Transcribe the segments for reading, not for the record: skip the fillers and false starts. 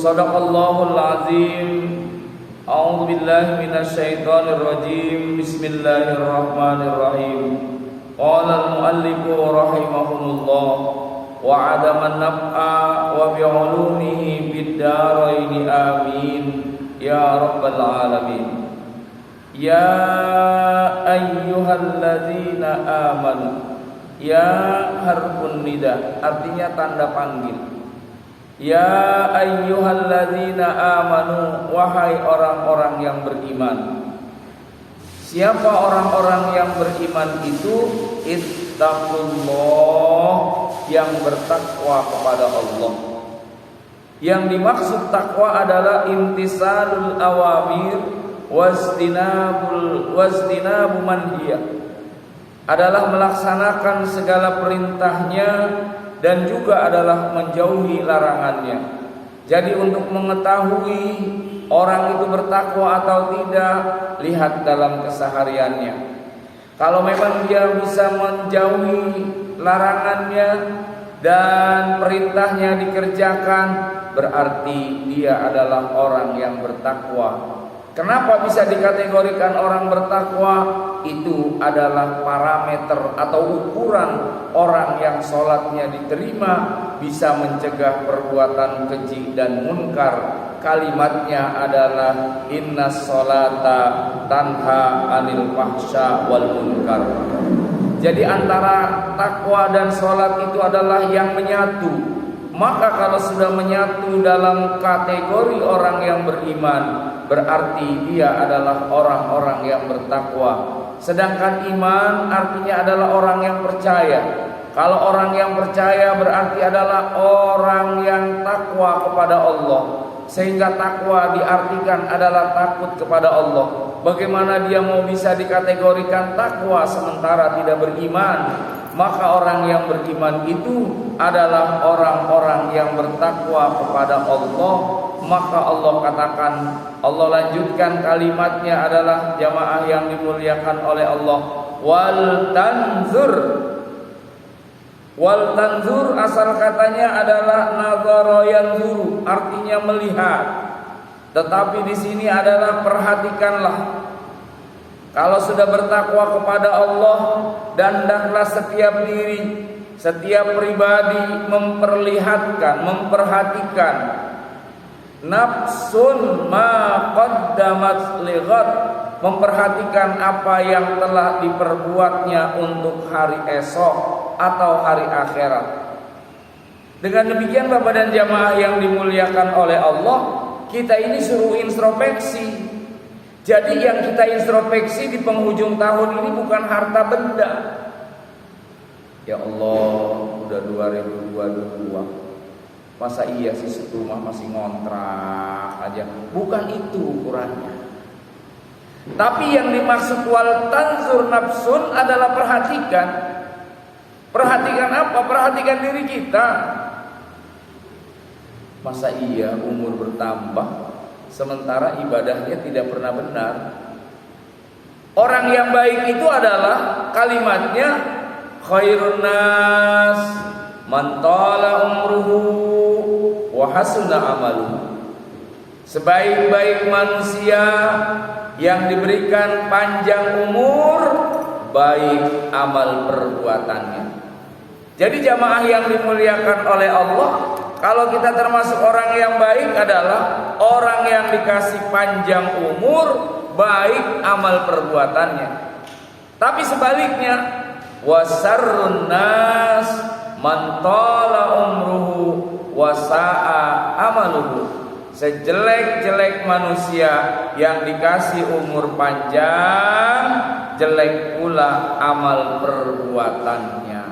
Sadaqallahul azim. A'udzu billahi minasyaitonir rajim. Bismillahirrahmanirrahim. Qala al-muallifu rahimahullah wa 'adaman naf'a wa bi'ulumihi bid-darain amin ya rabbal alamin. Ya ayyuhalladzina amanu. Ya harfun nida, artinya tanda panggil. Ya ayyuhalladzina amanu, wahai orang-orang yang beriman. Siapa orang-orang yang beriman itu? Ittaqullah, yang bertakwa kepada Allah. Yang dimaksud takwa adalah imtisalul awamir wasdinabu manhiyah, adalah melaksanakan segala perintahnya dan juga adalah menjauhi larangannya. Jadi untuk mengetahui orang itu bertakwa atau tidak, lihat dalam kesehariannya. Kalau memang dia bisa menjauhi larangannya dan perintahnya dikerjakan, berarti dia adalah orang yang bertakwa. Kenapa bisa dikategorikan orang bertakwa? Itu adalah parameter atau ukuran orang yang sholatnya diterima, bisa mencegah perbuatan keji dan munkar. Kalimatnya adalah innas sholata tanha anil fahsya wal munkar. Jadi antara takwa dan sholat itu adalah yang menyatu. Maka kalau sudah menyatu dalam kategori orang yang beriman, berarti dia adalah orang-orang yang bertakwa. Sedangkan iman artinya adalah orang yang percaya. Kalau orang yang percaya berarti adalah orang yang takwa kepada Allah. Sehingga takwa diartikan adalah takut kepada Allah. Bagaimana dia mau bisa dikategorikan takwa sementara tidak beriman? Maka orang yang beriman itu adalah orang-orang yang bertakwa kepada Allah. Maka Allah katakan, Allah lanjutkan kalimatnya adalah jamaah yang dimuliakan oleh Allah. Wal tanzur asal katanya adalah nazara yanzuru, artinya melihat. Tetapi di sini adalah perhatikanlah. Kalau sudah bertakwa kepada Allah, dan hendaklah setiap diri, setiap pribadi memperhatikan nafsun ma qaddamat lighad, memperhatikan apa yang telah diperbuatnya untuk hari esok atau hari akhirat. Dengan demikian Bapak dan jamaah yang dimuliakan oleh Allah, kita ini suruh introspeksi. Jadi yang kita introspeksi di penghujung tahun ini bukan harta benda. Ya Allah, udah 2022. Masa iya sih serumah masih ngontrak aja? Bukan itu ukurannya. Tapi yang dimaksud wal tanzur nafsun adalah perhatikan. Perhatikan apa? Perhatikan diri kita. Masa iya umur bertambah sementara ibadahnya tidak pernah benar? Orang yang baik itu adalah kalimatnya khairun nas man tala umruhu wa hasuna amaluhu. Sebaik-baik manusia yang diberikan panjang umur, baik amal perbuatannya. Jadi jamaah yang dimuliakan oleh Allah, kalau kita termasuk orang yang baik adalah orang yang dikasih panjang umur, baik amal perbuatannya. Tapi sebaliknya, wa sarrun nas man tala umruhu wa sa'a amaluhu. Sejelek-jelek manusia yang dikasih umur panjang, jelek pula amal perbuatannya.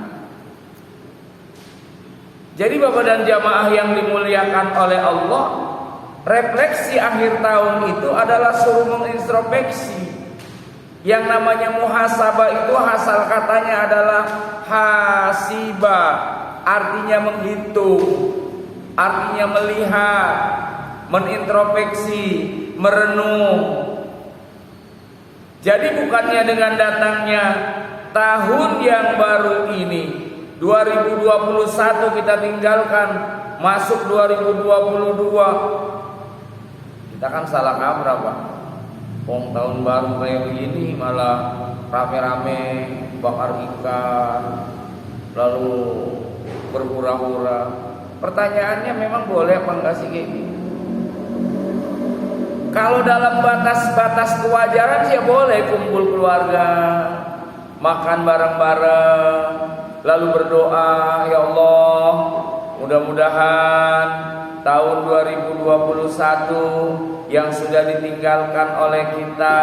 Jadi Bapak dan jamaah yang dimuliakan oleh Allah, refleksi akhir tahun itu adalah suruh mengintrospeksi. Yang namanya muhasabah itu asal katanya adalah hasiba, artinya menghitung, artinya melihat, menintrospeksi, merenung. Jadi bukannya dengan datangnya tahun yang baru ini 2021 kita tinggalkan, masuk 2022, kita kan salah kaprah Pak. Tahun baru kayak begini malah rame-rame bakar ikan, lalu berpura-pura. Pertanyaannya memang boleh apa enggak sih kayak gini? Kalau dalam batas-batas kewajaran sih ya boleh kumpul keluarga, makan bareng-bareng, lalu berdoa, ya Allah, mudah-mudahan tahun 2021 yang sudah ditinggalkan oleh kita,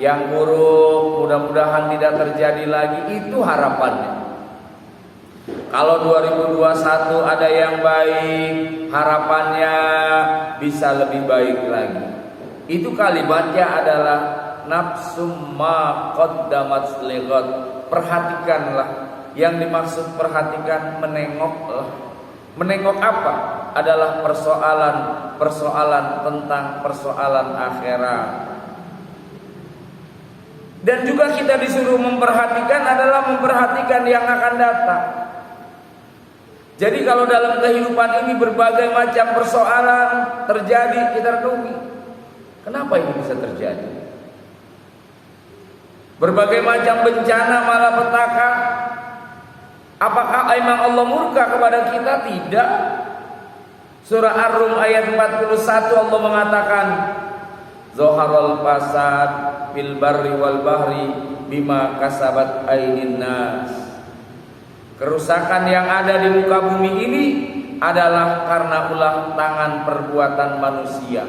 yang buruk, mudah-mudahan tidak terjadi lagi. Itu harapannya. Kalau 2021 ada yang baik, harapannya bisa lebih baik lagi. Itu kalimatnya adalah nafsum ma qaddamat lighat. Perhatikanlah. Yang dimaksud perhatikan, menengoklah. Menengok apa? Adalah persoalan tentang persoalan akhirat. Dan juga kita disuruh memperhatikan adalah memperhatikan yang akan datang. Jadi kalau dalam kehidupan ini berbagai macam persoalan terjadi, kita renungi, kenapa ini bisa terjadi? Berbagai macam bencana malapetaka, apakah memang Allah murka kepada kita? Tidak. Surah Ar-Rum ayat 41 Allah mengatakan, Zoharul fasad fil barri wal bahri bima kasabat aydin nas. Kerusakan yang ada di muka bumi ini adalah karena ulah tangan perbuatan manusia.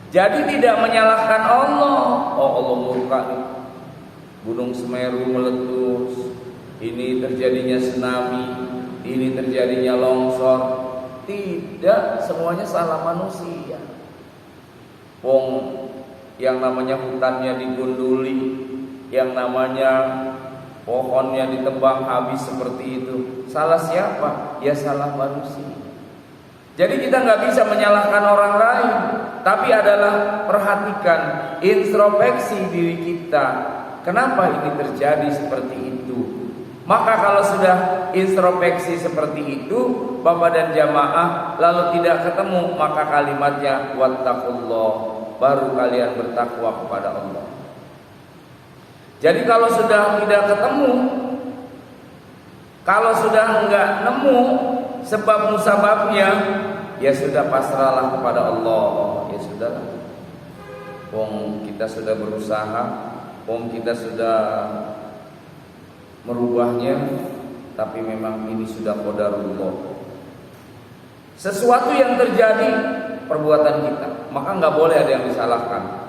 Jadi tidak menyalahkan Allah. Oh Allah murka nih, Gunung Semeru meletus, ini terjadinya tsunami, ini terjadinya longsor. Tidak, semuanya salah manusia. Yang namanya hutannya digunduli, yang namanya pohonnya ditebang habis seperti itu, salah siapa? Ya salah manusia. Jadi kita nggak bisa menyalahkan orang lain, tapi adalah perhatikan, introspeksi diri kita. Kenapa ini terjadi seperti itu? Maka kalau sudah introspeksi seperti itu, Bapak dan jamaah, lalu tidak ketemu, maka kalimatnya wattaqullah, baru kalian bertakwa kepada Allah. Jadi kalau sudah tidak ketemu, kalau sudah enggak nemu sebab musababnya, ya sudah pasrahlah kepada Allah. Ya sudah, kita sudah berusaha, kita sudah merubahnya, tapi memang ini sudah qadarullah. Sesuatu yang terjadi perbuatan kita, maka enggak boleh ada yang disalahkan.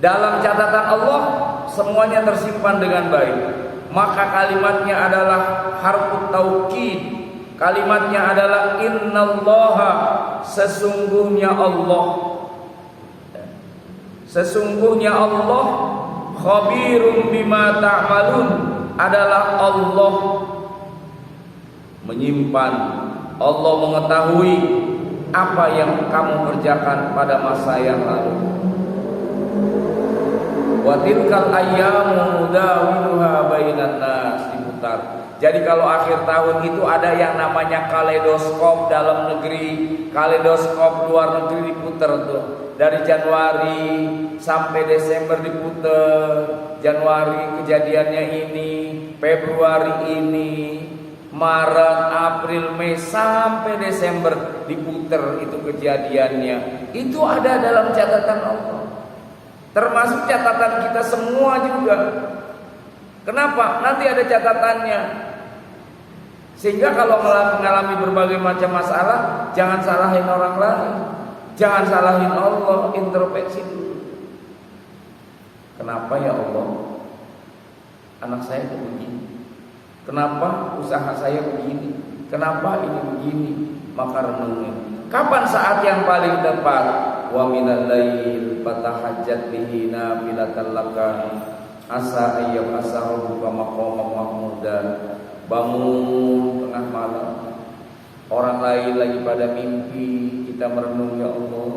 Dalam catatan Allah semuanya tersimpan dengan baik. Maka kalimatnya adalah harfut taukid. Kalimatnya adalah innallaha, sesungguhnya Allah. Sesungguhnya Allah khabirum bima ta'malun, adalah Allah menyimpan, Allah mengetahui apa yang kamu kerjakan pada masa yang lalu. Wa tilkal ayyamu mudawiluha bainan nas, diputar. Jadi kalau akhir tahun itu ada yang namanya kaleidoskop dalam negeri, kaleidoskop luar negeri diputar tuh. Dari Januari sampai Desember diputar. Januari kejadiannya ini, Februari ini, Maret, April, Mei sampai Desember diputar itu kejadiannya. Itu ada dalam catatan Allah. Termasuk catatan kita semua juga. Kenapa? Nanti ada catatannya. Sehingga kalau mengalami berbagai macam masalah, jangan salahin orang lain, jangan salahin Allah, introspeksi dulu. Kenapa ya Allah? Anak saya begini. Kenapa usaha saya begini? Kenapa ini begini? Maka renungin. Kapan saat yang paling tepat? Wa minal lail fatahajjat bihi nafilatan laka asa ayyam asaruka maqamam mahmudan. Bangun tengah malam, orang lain lagi pada mimpi, kita merenung, ya Allah,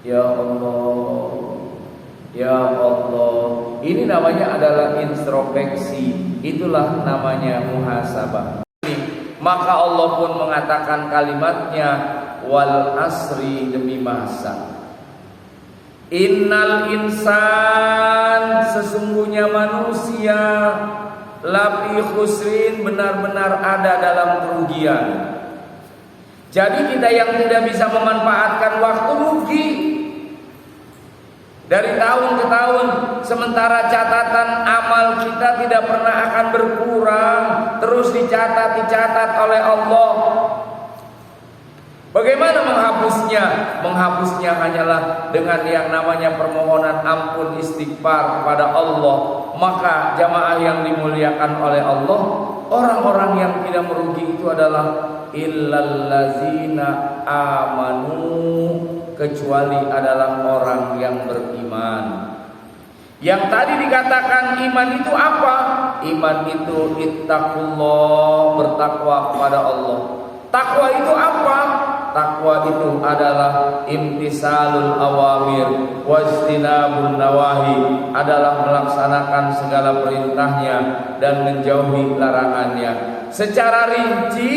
ya Allah, ya Allah. Ini namanya adalah introspeksi. Itulah namanya muhasabah. Maka Allah pun mengatakan kalimatnya, wal asri, demi masa. Innal insan, sesungguhnya manusia, lafi khusrin, benar-benar ada dalam kerugian. Jadi kita yang tidak bisa memanfaatkan waktu rugi. Dari tahun ke tahun, sementara catatan amal kita tidak pernah akan berkurang, terus dicatat oleh Allah. Bagaimana menghapusnya? Menghapusnya hanyalah dengan yang namanya permohonan ampun, istighfar kepada Allah. Maka jamaah yang dimuliakan oleh Allah, orang-orang yang tidak merugi itu adalah illallazina amanu, kecuali adalah orang yang beriman. Yang tadi dikatakan iman itu apa? Iman itu ittaqullah, bertakwa kepada Allah. Takwa itu apa? Takwa itu adalah imtisalul awamir wajtinabun nawahi, adalah melaksanakan segala perintahnya dan menjauhi larangannya. Secara rinci,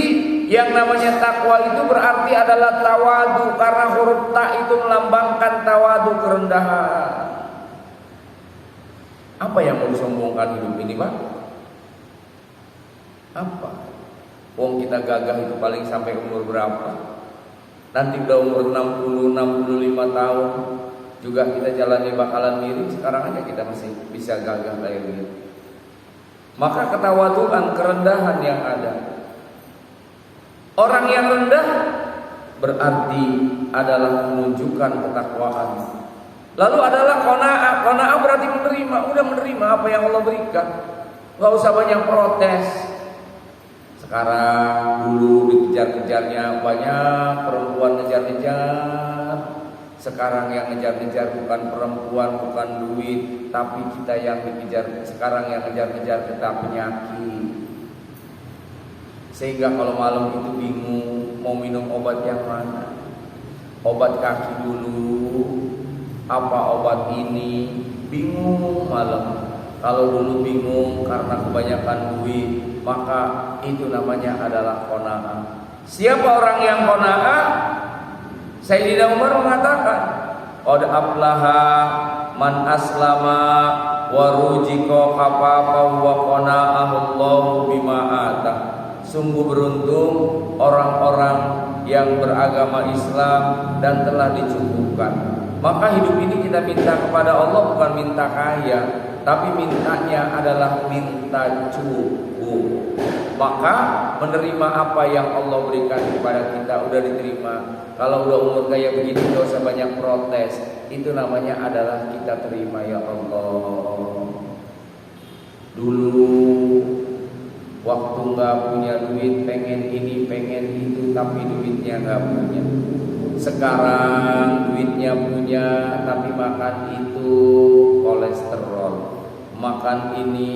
yang namanya takwa itu berarti adalah tawadu, karena huruf ta itu melambangkan tawadu, kerendahan. Apa yang mau disombongkan hidup ini, Pak? Apa? Wong kita gagah itu paling sampai umur berapa? Nanti udah umur 60, 65 tahun juga kita jalannya bakalan miring. Sekarang aja kita masih bisa gagah kayak gitu. Maka ketawaduan, kerendahan yang ada. Orang yang rendah berarti adalah menunjukkan ketakwaan. Lalu adalah qanaah. Qanaah berarti menerima. Udah menerima apa yang Allah berikan, gak usah banyak protes. Sekarang, dulu dikejar-kejarnya banyak, perempuan ngejar-ngejar. Sekarang yang ngejar-ngejar bukan perempuan, bukan duit, tapi kita yang dikejar. Sekarang yang ngejar-ngejar kita penyakit. Sehingga kalau malam itu bingung mau minum obat yang mana. Obat kaki dulu, apa obat ini, bingung malam. Kalau dulu bingung karena kebanyakan duit, maka itu namanya adalah qanaah. Siapa orang yang qanaah? Sayyidina Umar mengatakan, qad aflaha man aslama wa ruziqa khafafa wa qana'ahu Allahu bima atah. Sungguh beruntung orang-orang yang beragama Islam dan telah dicukupkan. Maka hidup ini kita minta kepada Allah bukan minta kaya, tapi mintanya adalah minta cukup. Maka menerima apa yang Allah berikan kepada kita udah diterima. Kalau udah umur kayak begini gak usah banyak protes. Itu namanya adalah kita terima, ya Allah. Dulu waktu gak punya duit, pengen ini pengen itu, tapi duitnya gak punya. Sekarang duitnya punya, tapi makan itu kolesterol, makan ini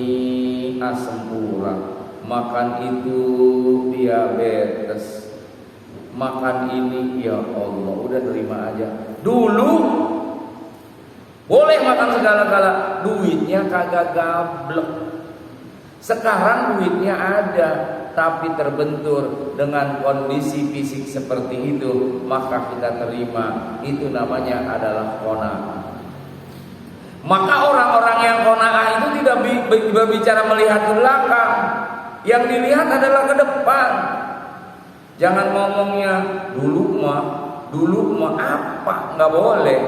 asam urat, makan itu diabetes, makan ini, ya Allah, udah terima aja. Dulu boleh makan segala-gala, duitnya kagak gablek. Sekarang duitnya ada, tapi terbentur dengan kondisi fisik seperti itu, maka kita terima. Itu namanya adalah qanaah. Maka orang-orang yang qanaah itu tidak berbicara melihat ke belakang, yang dilihat adalah ke depan. Jangan ngomongnya dulu mah apa, nggak boleh.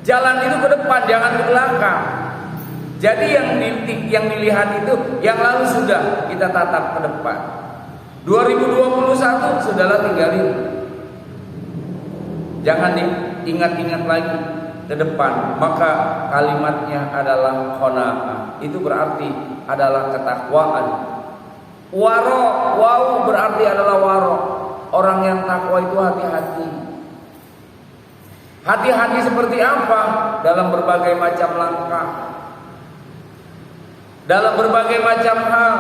Jalan itu ke depan, jangan ke belakang. Jadi yang dilihat itu yang lalu sudah kita tatap ke depan. 2021 sudahlah tinggalin. Jangan diingat-ingat lagi ke depan. Maka kalimatnya adalah qanaah. Itu berarti adalah ketakwaan. Waro, wow berarti adalah waro. Orang yang takwa itu hati-hati. Hati-hati seperti apa? Dalam berbagai macam langkah, dalam berbagai macam hal.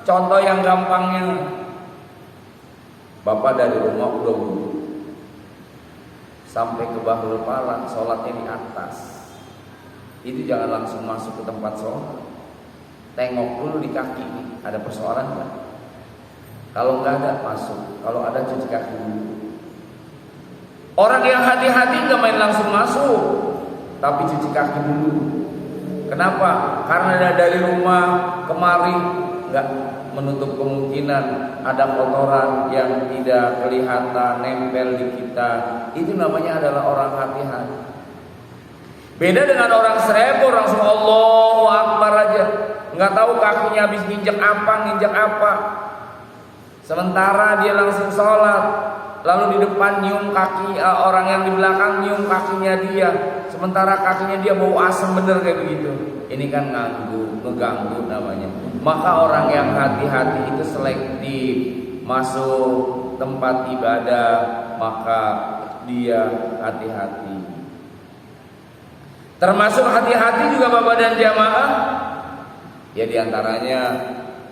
Contoh yang gampangnya, bapak dari rumah udah wudhu, sampai ke Bahrul Pala, sholatnya di atas. Itu jangan langsung masuk ke tempat sholat. Tengok dulu di kaki, ada persoalan nggak? Kalau nggak ada, masuk. Kalau ada, cuci kaki dulu. Orang yang hati-hati nggak main langsung masuk, tapi cuci kaki dulu. Kenapa? Karena dari rumah kemari nggak menutup kemungkinan ada kotoran yang tidak kelihatan nempel di kita. Itu namanya adalah orang hati-hati. Beda dengan orang serempur, langsung Allahu Akbar aja, nggak tahu kakinya habis nginjek apa. Sementara dia langsung sholat, lalu di depan nyium kaki orang yang di belakang nyium kakinya dia, sementara kakinya dia bau asem, bener kayak begitu. Ini kan ngeganggu namanya. Maka orang yang hati-hati itu selektif masuk tempat ibadah, maka dia hati-hati. Termasuk hati-hati juga Bapak dan jamaah. Ya diantaranya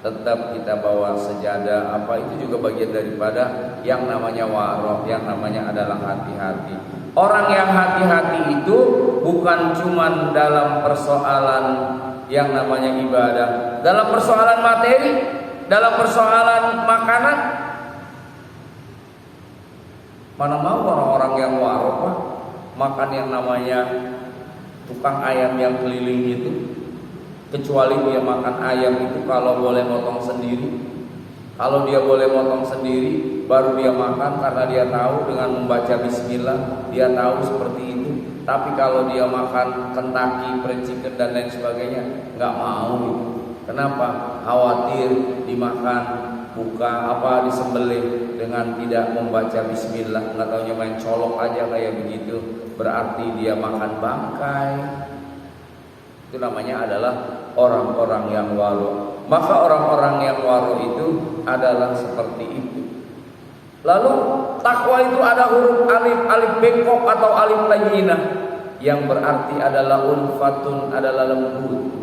tetap kita bawa sejadah, apa itu juga bagian daripada yang namanya waroh, yang namanya adalah hati-hati. Orang yang hati-hati itu bukan cuma dalam persoalan yang namanya ibadah, dalam persoalan materi, dalam persoalan makanan. Mana mau orang-orang yang waroh Pak, makan yang namanya tukang ayam yang keliling itu, kecuali dia makan ayam itu kalau boleh motong sendiri. Kalau dia boleh motong sendiri, baru dia makan karena dia tahu dengan membaca bismillah, dia tahu seperti itu. Tapi kalau dia makan Kentucky, fried chicken dan lain sebagainya, nggak mau. Kenapa? Khawatir dimakan disembelih dengan tidak membaca bismillah, nggak taunya main colok aja kayak begitu. Berarti dia makan bangkai. Itu namanya adalah orang-orang yang waro. Maka orang-orang yang waro itu adalah seperti itu. Lalu takwa itu ada huruf alif bengkok atau alif layyinah, yang berarti adalah ulfatun, adalah lembut.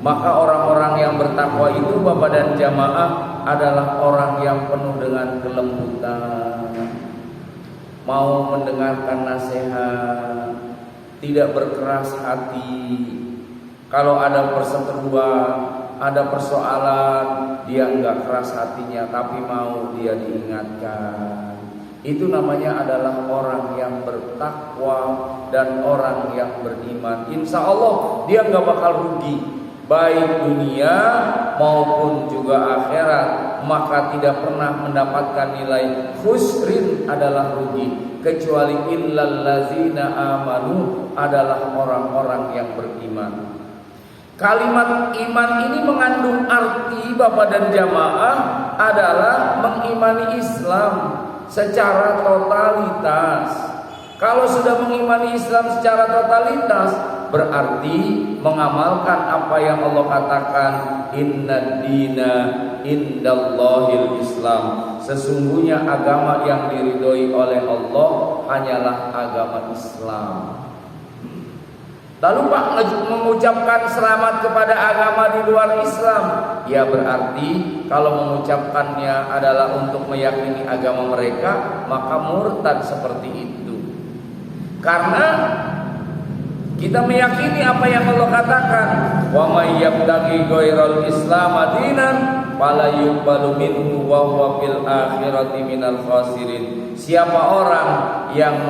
Maka orang-orang yang bertakwa itu Bapak dan jamaah adalah orang yang penuh dengan kelembutan, mau mendengarkan nasihat, tidak berkeras hati. Kalau ada perseteruan, ada persoalan, dia enggak keras hatinya, tapi mau dia diingatkan. Itu namanya adalah orang yang bertakwa dan orang yang beriman. Insya Allah dia enggak bakal rugi, baik dunia maupun juga akhirat. Maka tidak pernah mendapatkan nilai khusrin, adalah rugi, kecuali illal ladzina amanu, adalah orang-orang yang beriman. Kalimat iman ini mengandung arti Bapak dan jamaah adalah mengimani Islam secara totalitas. Kalau sudah mengimani Islam secara totalitas, berarti mengamalkan apa yang Allah katakan, innad dina indallahil Islam. Sesungguhnya agama yang diridhoi oleh Allah hanyalah agama Islam. Lalu Pak mengucapkan selamat kepada agama di luar Islam, ya berarti kalau mengucapkannya adalah untuk meyakini agama mereka, maka murtad seperti itu. Karena kita meyakini apa yang Allah katakan, wa may yabtaghi ghairal islam dinan fala yuqbalu minhu wa huwa fil akhirati minal khasirin. Siapa orang yang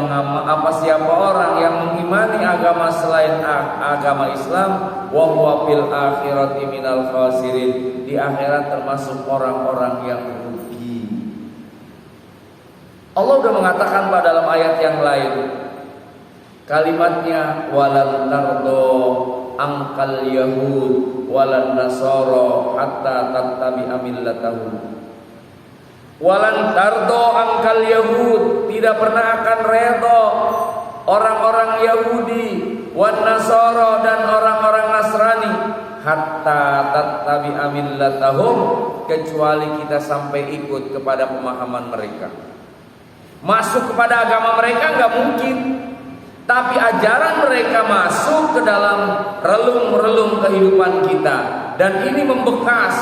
mengimani agama selain agama Islam, wa huwa fil akhirati minal khasirin, di akhirat termasuk orang-orang yang rugi. Allah sudah mengatakan pada dalam ayat yang lain, kalimatnya walan tardo angkal yahud walan nasara hatta tattabi'a millatahum. Walan tardo angkal yahud, tidak pernah akan redha orang-orang Yahudi, wan nasara dan orang-orang Nasrani, hatta tattabi'a millatahum, kecuali kita sampai ikut kepada pemahaman mereka. Masuk kepada agama mereka nggak mungkin, tapi ajaran mereka masuk ke dalam relung-relung kehidupan kita, dan ini membekas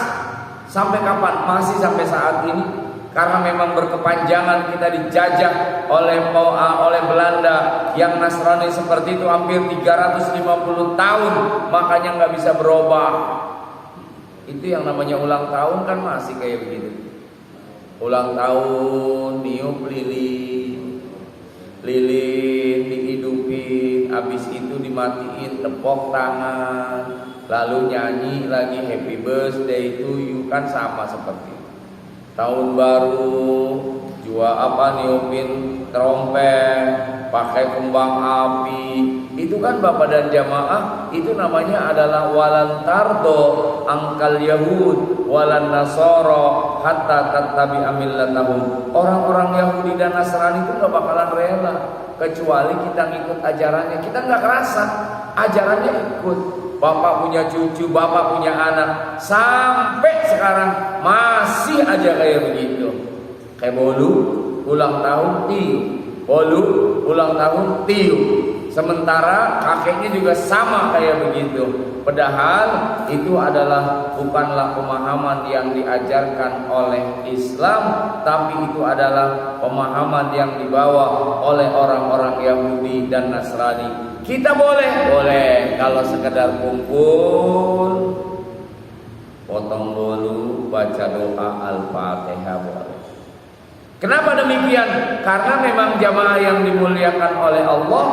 sampai kapan? Masih sampai saat ini. Karena memang berkepanjangan kita dijajah oleh Belanda yang Nasrani seperti itu hampir 350 tahun, makanya nggak bisa berubah. Itu yang namanya ulang tahun kan masih kayak begitu. Ulang tahun, niup lilin, dihidupin, habis itu dimatiin, tepuk tangan, lalu nyanyi lagi happy birthday to you, kan sama seperti itu. Tahun baru juga niupin trompet, pakai kembang api, itu kan Bapak dan jamaah, itu namanya adalah walan tardo angkal yahud walan nasara hatta tattabi'a millatahum. Orang-orang Yahudi dan Nasrani itu gak bakalan rela kecuali kita ngikut ajarannya. Kita gak kerasa ajarannya ikut. Bapak punya cucu, bapak punya anak, sampai sekarang masih aja kayak begitu. Kayak bolu ulang tahun tiup, bolu ulang tahun tiup. Sementara kakeknya juga sama kayak begitu. Padahal itu adalah bukanlah pemahaman yang diajarkan oleh Islam, tapi itu adalah pemahaman yang dibawa oleh orang-orang Yahudi dan Nasrani. Kita boleh kalau sekedar kumpul, potong bolu, baca doa Al-Fatihah boleh. Kenapa demikian? Karena memang jamaah yang dimuliakan oleh Allah,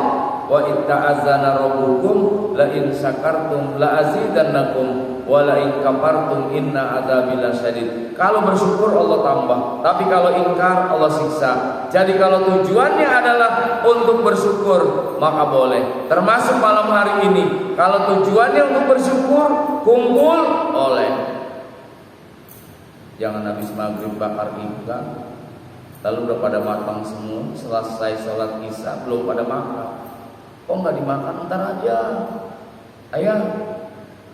wa itta'azana rabbukum la in syakartum la azidannakum wa la in kafartum inna adzabi lasyadid. Kalau bersyukur Allah tambah, tapi kalau ingkar Allah siksa. Jadi kalau tujuannya adalah untuk bersyukur, maka boleh. Termasuk malam hari ini, kalau tujuannya untuk bersyukur, kumpul boleh. Jangan habis maghrib bakar ikan, lalu udah pada matang semua, selesai sholat isya belum pada makan. Kok nggak dimakan? Ntar aja. Ayah,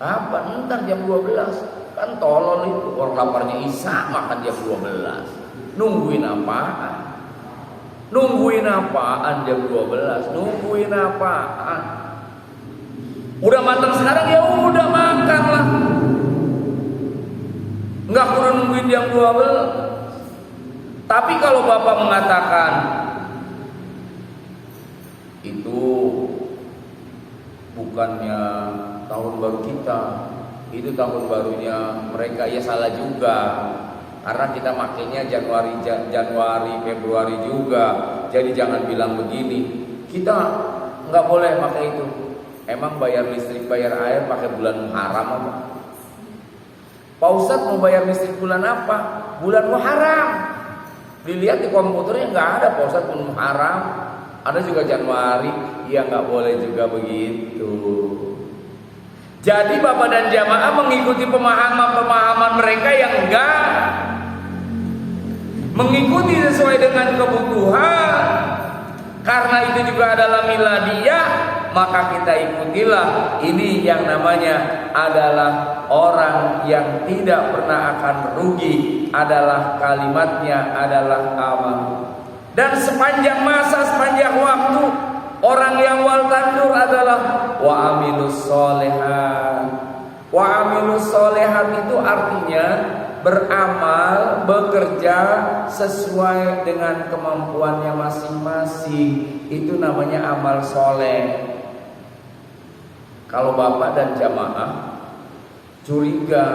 apa? Ntar jam 12. Kan tolol itu, orang laparnya isya makan jam 12. Nungguin apaan? Nungguin apaan jam 12? Nungguin apaan? Udah matang sekarang ya udah makan lah. Nggak kurang nungguin jam 12. Tapi kalau Bapak mengatakan itu bukannya tahun baru kita, itu tahun barunya mereka, ya salah juga. Karena kita makainya Januari, Februari juga. Jadi jangan bilang begini, kita nggak boleh pakai itu. Emang bayar listrik, bayar air pakai bulan Muharram apa? Pak Ustadz mau bayar listrik bulan apa? Bulan Muharram. Dilihat di komputernya nggak ada Pak Ustadz bulan Muharram. Ada juga Januari, ya nggak boleh juga begitu. Jadi Bapak dan jamaah mengikuti pemahaman mereka yang enggak mengikuti sesuai dengan kebutuhan. Karena itu juga adalah miladiyah, maka kita ikutilah. Ini yang namanya adalah orang yang tidak pernah akan rugi, adalah kalimatnya adalah aman. Dan sepanjang masa, sepanjang waktu, orang yang wal tandur adalah wa amilus solehat. Wa amilus solehat itu artinya beramal, bekerja sesuai dengan kemampuannya masing-masing. Itu namanya amal soleh. Kalau Bapak dan jamaah curiga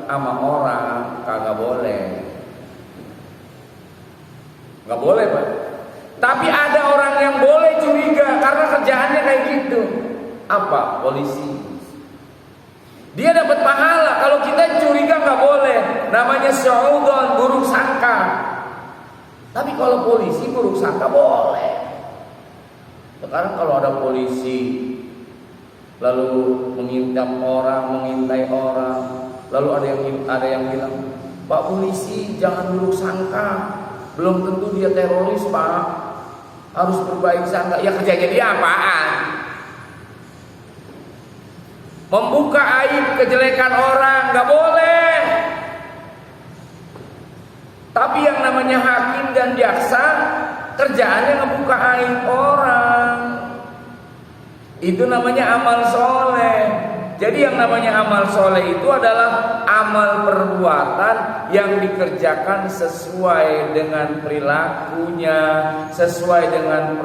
sama orang, kagak boleh. Nggak boleh Pak. Tapi ada orang yang boleh curiga karena kerjaannya kayak gitu. Apa? Polisi. Dia dapat pahala. Kalau kita curiga nggak boleh. Namanya syu'udon, buruk sangka. Tapi kalau polisi buruk sangka boleh. Sekarang kalau ada polisi lalu mengintip orang, mengintai orang. Lalu ada yang bilang, Pak polisi jangan buruk sangka, belum tentu dia teroris Pak, harus berbaik sangka. Ya kerjanya dia apaan? Membuka aib kejelekan orang nggak boleh. Tapi yang namanya hakim dan jaksa kerjaannya ngebuka aib orang. Itu namanya amal soleh. Jadi yang namanya amal soleh itu adalah amal perbuatan yang dikerjakan sesuai dengan perilakunya, sesuai dengan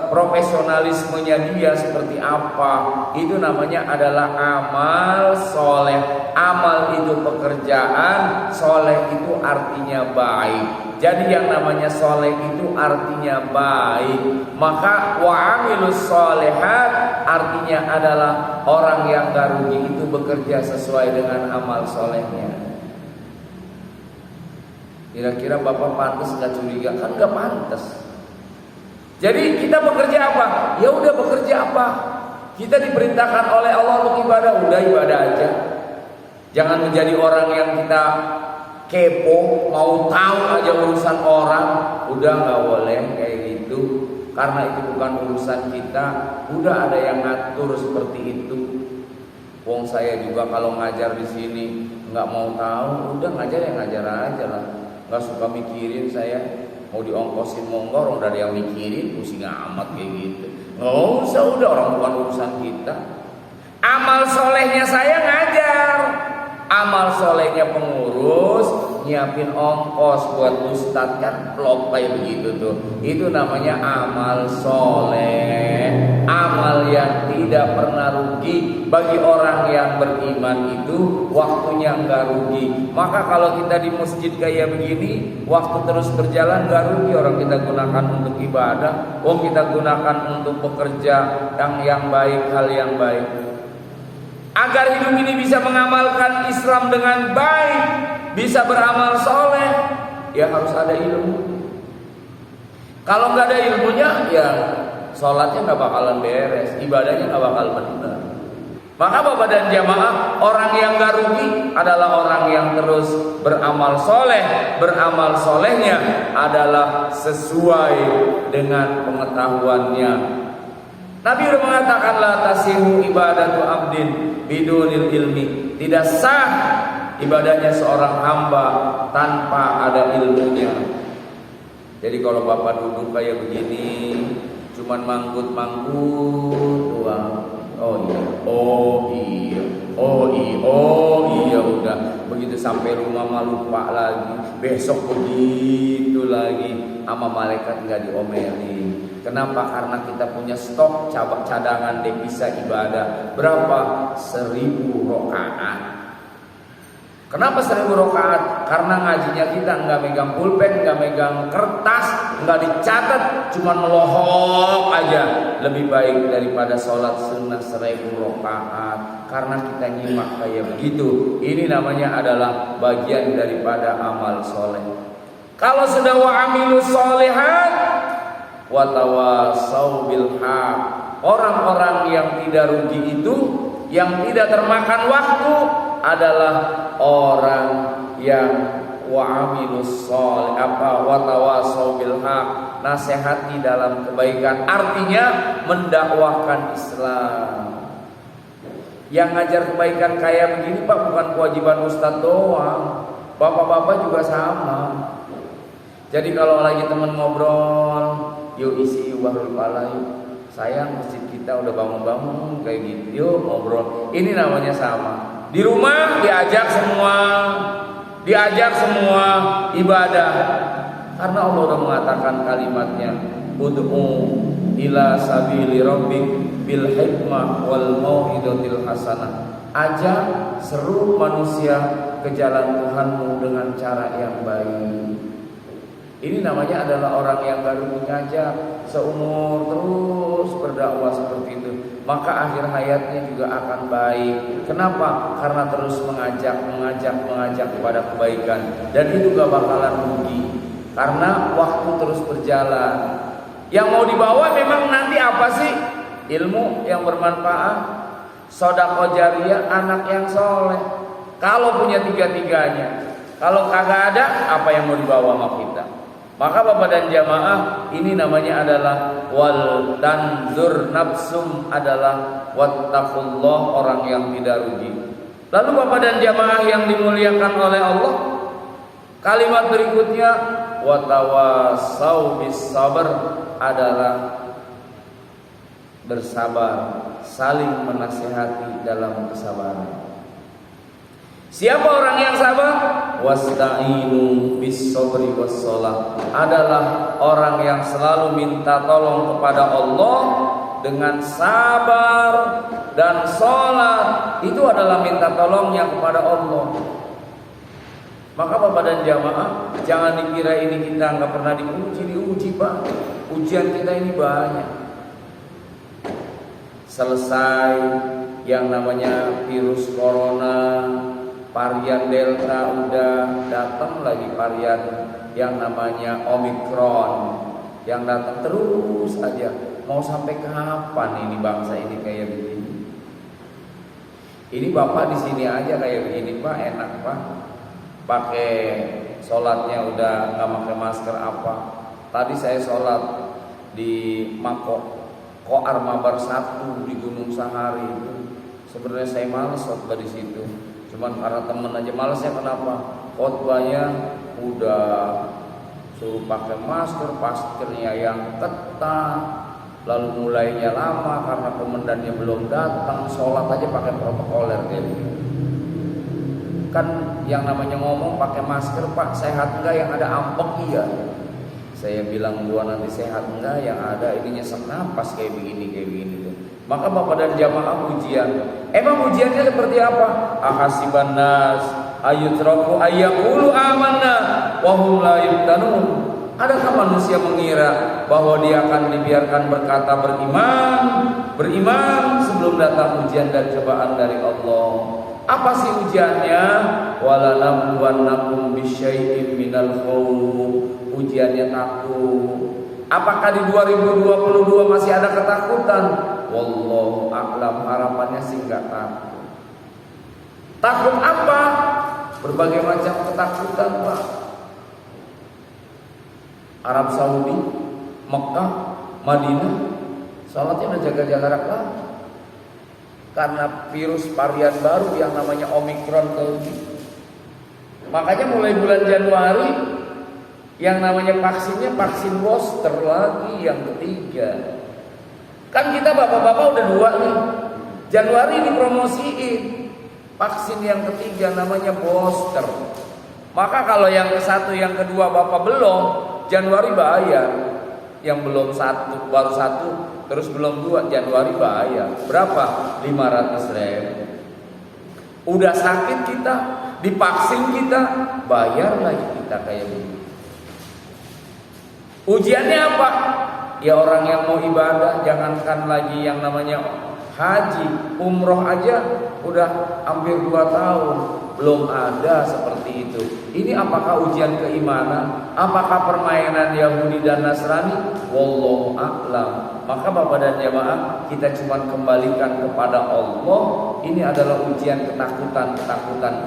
profesionalismenya dia seperti apa. Itu namanya adalah amal soleh. Amal itu pekerjaan, soleh itu artinya baik. Jadi yang namanya soleh itu artinya baik. Maka wa'amilus solehat artinya adalah orang yang gak rugi itu bekerja sesuai dengan amal solehnya. Kira-kira Bapak pantas gak curiga? Kan gak pantas. Jadi kita bekerja apa? Ya udah bekerja apa? Kita diperintahkan oleh Allah untuk ibadah, udah ibadah aja. Jangan menjadi orang yang kita kepo, mau tahu aja urusan orang, udah nggak boleh kayak gitu, karena itu bukan urusan kita. Udah ada yang ngatur seperti itu. Wong saya juga kalau ngajar di sini nggak mau tahu, udah ngajar yang ngajar aja lah, nggak suka mikirin saya mau diongkosin monggo, orang udah ada yang mikirin, pusing amat kayak gitu. Nggak usah, udah orang bukan urusan kita. Amal solehnya saya ngajar. Amal solehnya pengurus, nyiapin ongkos buat ustadz, kan plok kayak begitu tuh. Itu namanya amal soleh. Amal yang tidak pernah rugi. Bagi orang yang beriman itu waktunya nggak rugi. Maka kalau kita di masjid kayak begini, waktu terus berjalan nggak rugi. Orang kita gunakan untuk ibadah, kita gunakan untuk bekerja yang baik, hal yang baik. Agar hidup ini bisa mengamalkan Islam dengan baik, bisa beramal soleh, ya harus ada ilmu. Kalau nggak ada ilmunya, ya sholatnya nggak bakalan beres, ibadahnya nggak bakal benar. Maka Bapak dan jamaah, orang yang nggak rugi adalah orang yang terus beramal soleh. Beramal solehnya adalah sesuai dengan pengetahuannya. Nabi sudah mengatakan la tasihu ibadatu abdin bidunil ilmi. Tidak sah ibadahnya seorang hamba tanpa ada ilmunya. Jadi kalau Bapak duduk kayak begini, cuman manggut-manggut doang. Oh iya udah. Begitu sampai rumah mah lupa lagi. Besok begitu lagi, sama malaikat nggak diomelin. Kenapa? Karena kita punya stok cadangan devisa ibadah. Berapa? 1000 rakaat. Kenapa 1000 rakaat? Karena ngajinya kita nggak megang pulpen, nggak megang kertas, nggak dicatat, cuma melohok aja. Lebih baik daripada sholat sunnah 1000 rakaat. Karena kita nyimak kayak begitu. Ini namanya adalah bagian daripada amal soleh. Kalau sudah wa'amilus solehat watawasau bil haq, orang-orang yang tidak rugi itu, yang tidak termakan waktu adalah orang yang wa'amilus soleh watawasau bil haq, nasihati dalam kebaikan, artinya mendakwahkan Islam. Yang ngajar kebaikan kayak begini Pak bukan kewajiban ustadz doang, bapak-bapak juga sama. Jadi kalau lagi temen ngobrol, yuk isi bahrul pala yuk. Sayang masjid kita udah bangun-bangun kayak gitu, yuk ngobrol. Ini namanya sama. Di rumah diajak semua ibadah. Karena Allah udah mengatakan kalimatnya, ud'u ila sabili rabbik bil hikmah wal mau'izatil hasanah. Ajak seru manusia ke jalan Tuhanmu dengan cara yang baik. Ini namanya adalah orang yang baru mengajak seumur terus berdakwah seperti itu. Maka akhir hayatnya juga akan baik. Kenapa? Karena terus mengajak kepada kebaikan. Dan itu gak bakalan rugi. Karena waktu terus berjalan. Yang mau dibawa memang nanti apa sih? ilmu yang bermanfaat, sedekah jariyah, anak yang soleh. Kalau punya tiga-tiganya, kalau kagak ada, apa yang mau dibawa sama kita? Maka Bapak dan jamaah, ini namanya adalah wal tanzur nafsum, adalah wattaqullah, orang yang tidak rugi. Lalu Bapak dan jamaah yang dimuliakan oleh Allah, kalimat berikutnya watawasau bis sabr, adalah bersabar, saling menasihati dalam kesabaran. Siapa orang yang sabar? Wasta'inu bis sabri was shalah, adalah orang yang selalu minta tolong kepada Allah dengan sabar dan sholat. Itu adalah minta tolongnya kepada Allah. Maka Bapak dan jamaah, jangan dikira ini kita nggak pernah diuji Pak. Ujian kita ini banyak. Selesai yang namanya virus corona, varian Delta udah, datang lagi varian yang namanya Omikron yang datang terus aja. Mau sampai kapan ini bangsa ini kayak begini? Ini Bapak di sini aja kayak begini Pak, enak Pak. Pakai sholatnya udah nggak pakai masker apa. Tadi saya sholat di Koar Mabar 1 di Gunung Sahari itu. Sebenarnya saya malas khotbah di situ. Cuman karena temen aja malasnya, kenapa? Khotbahnya udah suruh pakai masker, maskernya yang ketat, lalu mulainya lama karena komandannya belum datang, sholat aja pakai protokoler gitu. Kan yang namanya ngomong pakai masker Pak, sehat enggak? Yang ada ampek iya. Saya bilang gua nanti sehat enggak? Yang ada ini nyesek napas kayak begini tuh. Maka Bapak dan jamaah ujian. Emang ujiannya seperti apa? Ahasiban nas ayutraku ayyaqulu amanna wa hum la yuftanun. Adakah manusia mengira bahwa dia akan dibiarkan berkata beriman sebelum datang ujian dan cobaan dari Allah? Apa sih ujiannya? Walanabluwannakum bisyai'im minal khawf. Ujiannya takut. Apakah di 2022 masih ada ketakutan? Wallahu a'lam, harapannya sih enggak takut. Takut apa? Berbagai macam ketakutan Pak. Arab Saudi, Mekah, Madinah, salatnya udah jaga jarak lagi. Karena virus varian baru yang namanya Omikron tadi. Makanya mulai bulan Januari yang namanya vaksinnya vaksin booster lagi yang ketiga. Kan kita bapak-bapak udah 2 nih. Januari dipromosiin vaksin yang ketiga namanya booster. Maka kalau yang ke-1, yang kedua bapak belum, Januari bayar. Yang belum 1, baru 1, terus belum 2, Januari bayar. Berapa? 500.000. Udah sakit kita, divaksin kita, bayar lagi kita kayak begini. Ujiannya apa? Ya orang yang mau ibadah, jangankan lagi yang namanya haji, umroh aja udah hampir 2 tahun belum ada seperti itu. Ini apakah ujian keimanan? Apakah permainan Yahudi dan Nasrani? Wallahu a'lam. Maka Bapak dan jamaah, kita cuma kembalikan kepada Allah. Ini adalah ujian ketakutan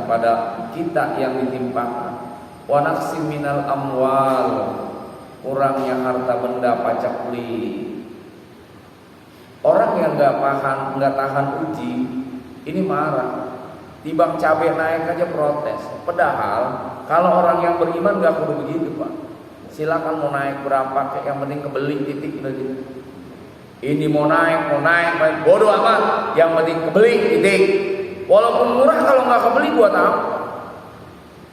kepada kita yang ditimpakan. Wa naqsim minal amwal, kurangnya harta benda pacak beli. Orang yang nggak tahan uji, ini marah. Timbang cabai naik aja protes. Padahal kalau orang yang beriman nggak perlu begitu Pak. Silakan mau naik berapa, kayak yang penting kebeli titik gitu. Ini mau naik, bodoh amat. Yang penting kebeli titik. Walaupun murah, kalau nggak kebeli buat apa?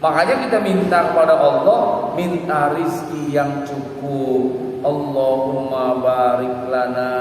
Makanya kita minta kepada Allah, minta rizki yang cukup. Allahumma barik lana.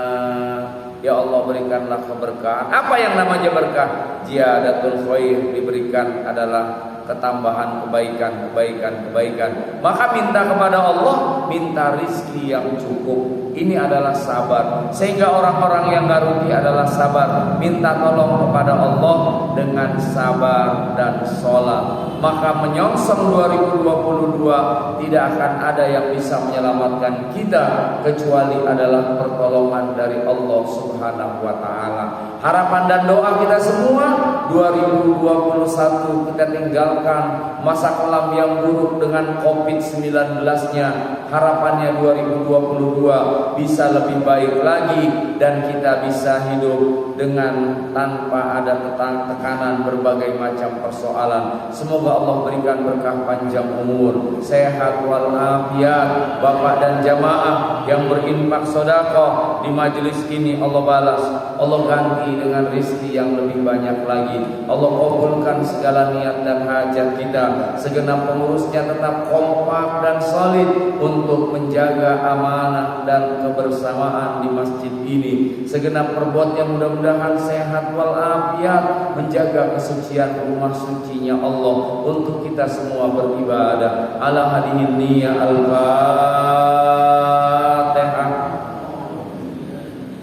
Ya Allah, berikanlah keberkahan. Apa yang namanya berkah? Ziyadatul khair, diberikan adalah ketambahan kebaikan. Maka minta kepada Allah, minta rizki yang cukup. Ini adalah sabar. Sehingga orang-orang yang gak rugi adalah sabar. Minta tolong kepada Allah dengan sabar dan sholat. Maka menyongsong 2022 tidak akan ada yang bisa menyelamatkan kita kecuali adalah pertolongan dari Allah Subhanahu wa taala. Harapan dan doa kita semua 2021 kita tinggalkan masa kelam yang buruk dengan COVID-19-nya. Harapannya 2022 bisa lebih baik lagi dan kita bisa hidup dengan tanpa ada tekanan berbagai macam persoalan. Semoga Allah berikan berkah panjang umur, sehat walafiat. Bapak dan jamaah yang berinfak sedekah di majelis ini Allah balas, Allah ganti dengan rizki yang lebih banyak lagi. Allah kabulkan segala niat dan hajat kita. Segenap pengurusnya tetap kompak dan solid untuk menjaga amanah dan kebersamaan di masjid ini. Segenap perbuatnya mudah-mudahan sehat walafiat, menjaga kesucian rumah sucinya Allah untuk kita semua beribadah. Ala hadihin niyya al-Fatihah.